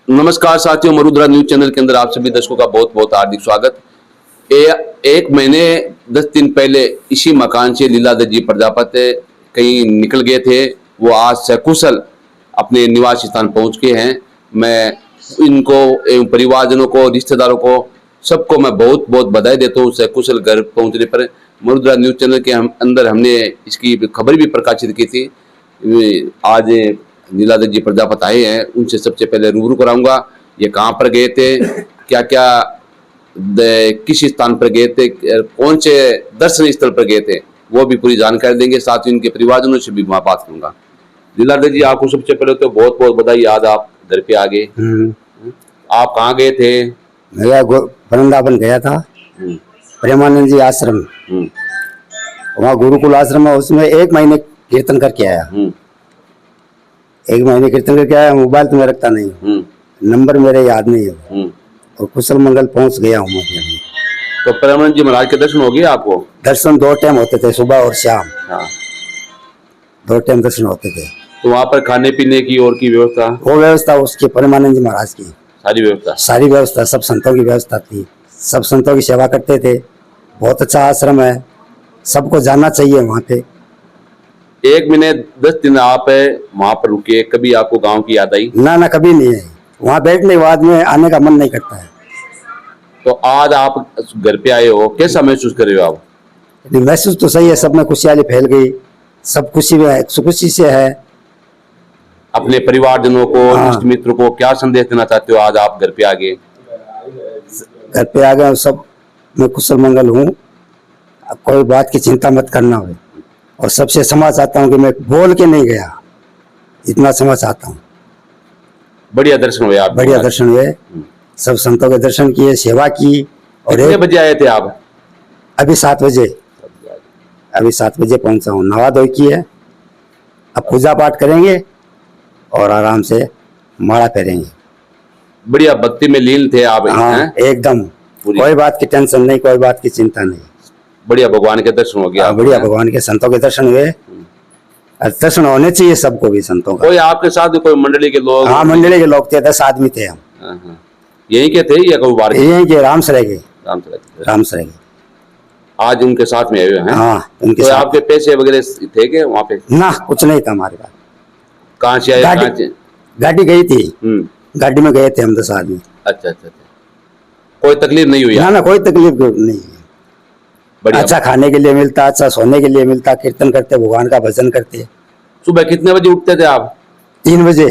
नमस्कार साथियों, मरुद्रा news channel के अंदर आप सभी दर्शकों का बहुत बहुत हार्दिक स्वागत। एक महीने 10 दिन पहले इसी मकान से लीलाधर जी प्रजापति कहीं निकल गए थे। वो आज सकुशल अपने निवास स्थान पहुंच गए हैं। मैं इनको एवं परिवारजनों को, रिश्तेदारों को, सबको मैं बहुत बहुत बधाई देता हूँ सकुशल घर पहुंचने पर। मरुद्रा न्यूज चैनल के अंदर हमने इसकी खबर भी प्रकाशित की थी। आज लीलाधर जी प्रजापति आए हैं, उनसे सबसे पहले रूबरू कराऊंगा। ये कहाँ पर गए थे, क्या क्या किस स्थान पर गए थे, कौन से दर्शन स्थल पर गए थे, वो भी पूरी जानकारी देंगे। साथ ही उनके परिवारजनों से भी वहाँ बात करूंगा। लीलाधर जी, आपको सबसे पहले तो बहुत बहुत बधाई, आज आप घर पे आ गए। आप कहाँ गए थे? मैं वृंदावन गया था, प्रेमानंद जी आश्रम। वहाँ गुरुकुल आश्रम है, उसमें 1 महीने कीर्तन करके आया। 1 महीने कीर्तन करके आया। मोबाइल तो मैं रखता नहीं हूँ, नंबर मेरे याद नहीं है। और कुशल मंगल पहुंच गया हूँ। तो प्रेमानंद जी महाराज के दर्शन हो गए आपको? दर्शन 2 टाइम होते थे, सुबह और शाम। हाँ, 2 टाइम दर्शन होते थे। तो वहाँ पर खाने पीने की और की व्यवस्था? वो व्यवस्था उसकी प्रेमानंद जी महाराज की सारी व्यवस्था? सारी व्यवस्था, सब संतों की व्यवस्था थी। सब संतों की सेवा करते थे। बहुत अच्छा आश्रम है, सबको जाना चाहिए वहाँ पे। 1 महीने 10 दिन आप वहाँ पर रुके, कभी आपको गांव की याद आई? ना, कभी नहीं है। वहाँ बैठने के बाद में आने का मन नहीं करता है। तो आज आप घर पे आए हो, कैसा महसूस कर रहे हो आप? महसूस तो सही है, सब में खुशहाली फैल गई, सब खुशी में है, खुशी से है। अपने परिवारजनों को, हाँ। इष्ट मित्र को क्या संदेश देना चाहते हो आज आप घर पे आ गए? घर पे आ गए, सब मैं कुशल मंगल हूँ। अब कोई बात की चिंता मत करना हो। और सबसे क्षमा चाहता हूँ कि मैं बोल के नहीं गया, इतना क्षमा चाहता हूँ। बढ़िया दर्शन हुए आप? बढ़िया दर्शन हुए, सब संतों के दर्शन किए, सेवा की। और कितने बजे आए थे आप? अभी 7 बजे, अभी 7 बजे पहुंचा हूँ। नहा धोई की है, अब पूजा पाठ करेंगे और आराम से माला फेरेंगे। बढ़िया भक्ति में लीन थे आप? हाँ, एकदम कोई बात की टेंशन नहीं, कोई बात की चिंता नहीं। बढ़िया भगवान के दर्शन हो गया? बढ़िया भगवान के संतों के दर्शन हुए। दर्शन होने चाहिए सबको भी, संतों का। कोई आपके साथ कोई मंडली के लोग? हाँ, मंडली के लोग थे, 10 आदमी थे हम। यहीं के थे या कोई बाहर? यहीं के रामसरे के। रामसरे के। आज उनके साथ में आए हुए हैं? हाँ, उनके तो साथ। आपके पैसे वगैरह थे क्या वहाँ पे? ना, कुछ नहीं था हमारे पास। कहाँ से आए? कहाँ से? गाड़ी गई थी, गाड़ी में गए थे हम 10 आदमी। अच्छा। कोई तकलीफ नहीं हुई? ना, कोई तकलीफ नहीं। अच्छा खाने के लिए मिलता, अच्छा सोने के लिए मिलता, कीर्तन करते, भगवान का भजन करते। सुबह कितने बजे उठते थे आप? 3 बजे।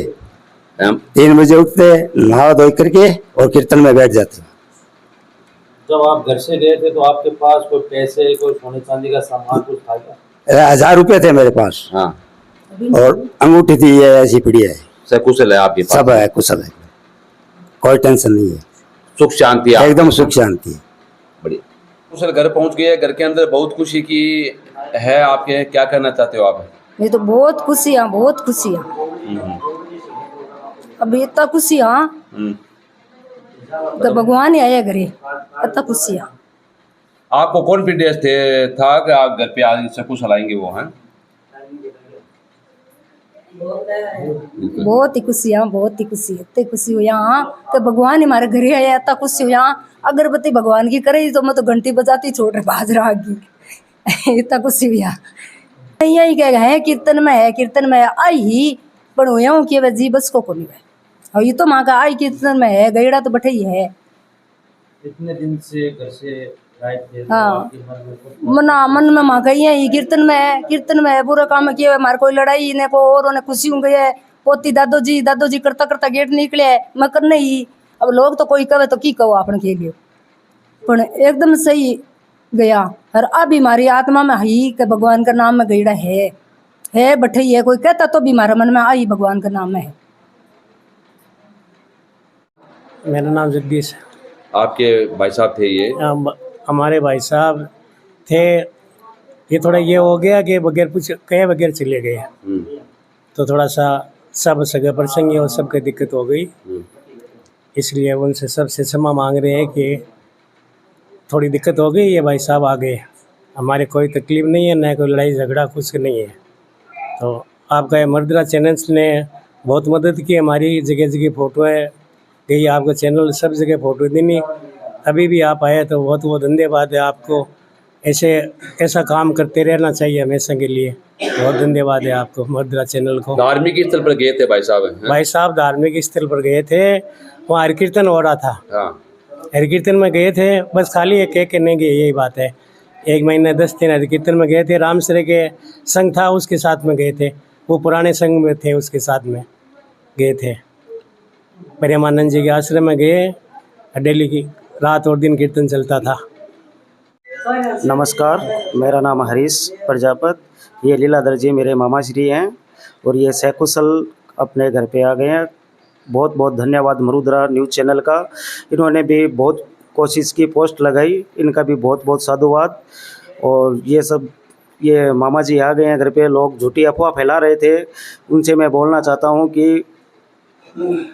3 बजे उठते, नहा धोई करके और कीर्तन में बैठ जाते। जब आप घर से गए थे तो आपके पास कोई पैसे, कोई सोने चांदी का सामान कुछ था क्या? 1000 रुपए थे मेरे पास। हाँ। और अंगूठी थी, ये ऐसी पड़ी है। सब कुशल है आपके पास? सब है, कुशल है, कोई टेंशन नहीं है। सुख शांति एकदम सुख शांति है। बढ़िया। कुशल घर पहुंच गए, घर के अंदर बहुत खुशी की है आपके, क्या कहना चाहते हो आप? ये तो बहुत खुशियाँ, बहुत खुशियाँ। अब इतना खुशियाँ तो भगवान ही आया घरे, इतना खुशियाँ। आपको कॉन्फिडेंस था कि आप घर पे आज सकुशल आएंगे वो हैं? बहुत ही खुशियाँ, बहुत ही खुशी, इतनी खुशी हुई यहाँ कि भगवान ही हमारे घरे आया, इतना खुशी हुई। यहाँ अगरबत्ती भगवान की करे तो मैं तो घंटी बजाती छोड़ रहे बाज रहा की। इतना खुशी हुई। यही कह है कीर्तन में है, कीर्तन में आई ही पर हुआ कि वह जी बस को नहीं है। और ये तो माँ का आई कीर्तन में है, गैड़ा तो बटे ही है। इतने दिन से घर से हाँ, मन में माँ कही है कीर्तन में है, कीर्तन में है, बुरा काम किया है, हमारे कोई लड़ाई ने को और उन्हें खुशी हो गई है। पोती दादो जी करता करता गेट निकले है, मैं करने ही। अब लोग तो कोई कहे तो की कहो आपने के लिए, पर एकदम सही गया। और अभी हमारी आत्मा में ही कि भगवान का नाम में गईड़ा है बटे ही है। कोई कहता तो भी हमारे मन में आई भगवान का नाम में है। मेरा नाम जगदीश है। आपके भाई साहब थे ये? हमारे भाई साहब थे। ये थोड़ा ये हो गया कि बगैर कुछ कहे बगैर चले गए, तो थोड़ा सा सब सगे प्रसंग और सबके दिक्कत हो गई। इसलिए उनसे सबसे क्षमा मांग रहे हैं कि थोड़ी दिक्कत हो गई, ये भाई साहब आ गए। हमारे कोई तकलीफ नहीं है, न कोई लड़ाई झगड़ा कुछ नहीं है। तो आपका मरुद्रा चैनल्स ने बहुत मदद की, हमारी जगह जगह फ़ोटो है गई आपका चैनल सब जगह फोटो देनी, अभी भी आप आए तो बहुत बहुत धन्यवाद है आपको। ऐसा काम करते रहना चाहिए हमेशा के लिए। बहुत धन्यवाद है आपको मरुद्रा चैनल को। धार्मिक स्थल पर गए थे भाई साहब हैं? भाई साहब धार्मिक स्थल पर गए थे, वहाँ हरिकीर्तन हो रहा था, हाँ। हरिकीर्तन में गए थे, बस खाली एक कह के नहीं गए, यही बात है। 1 महीने 10 दिन हरिकीर्तन में गए थे, रामसरे के संघ था उसके साथ में गए थे, वो पुराने संघ में थे, उसके साथ में गए थे। प्रेमानंद जी के आश्रम में गए, डेली की रात और दिन कीर्तन चलता था। नमस्कार, मेरा नाम हरीश प्रजापत, ये लीलाधर जी मेरे मामा श्री हैं और ये सकुशल अपने घर पे आ गए हैं। बहुत बहुत धन्यवाद मरुद्रा न्यूज़ चैनल का, इन्होंने भी बहुत कोशिश की, पोस्ट लगाई, इनका भी बहुत बहुत साधुवाद। और ये मामा जी आ गए हैं घर पे, लोग झूठी अफवाह फैला रहे थे, उनसे मैं बोलना चाहता हूँ कि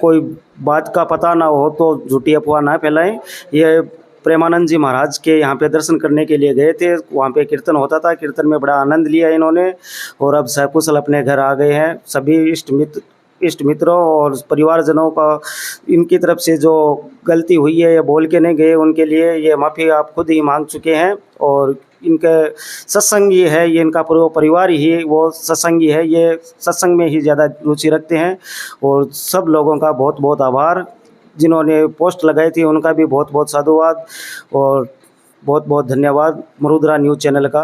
कोई बात का पता ना हो तो झूठी अफवाह ना फैलाएं। ये प्रेमानंद जी महाराज के यहाँ पे दर्शन करने के लिए गए थे, वहाँ पे कीर्तन होता था, कीर्तन में बड़ा आनंद लिया इन्होंने और अब सकुशल अपने घर आ गए हैं। सभी इष्ट मित्रों और परिवारजनों का इनकी तरफ से जो गलती हुई है या बोल के नहीं गए, उनके लिए ये माफ़ी आप खुद ही मांग चुके हैं। और इनके सत्संगी है, ये इनका पूरा परिवार ही वो सत्संगी है, ये सत्संग में ही ज़्यादा रुचि रखते हैं। और सब लोगों का बहुत बहुत आभार, जिन्होंने पोस्ट लगाई थी उनका भी बहुत बहुत साधुवाद और बहुत बहुत धन्यवाद मरुद्रा न्यूज़ चैनल का।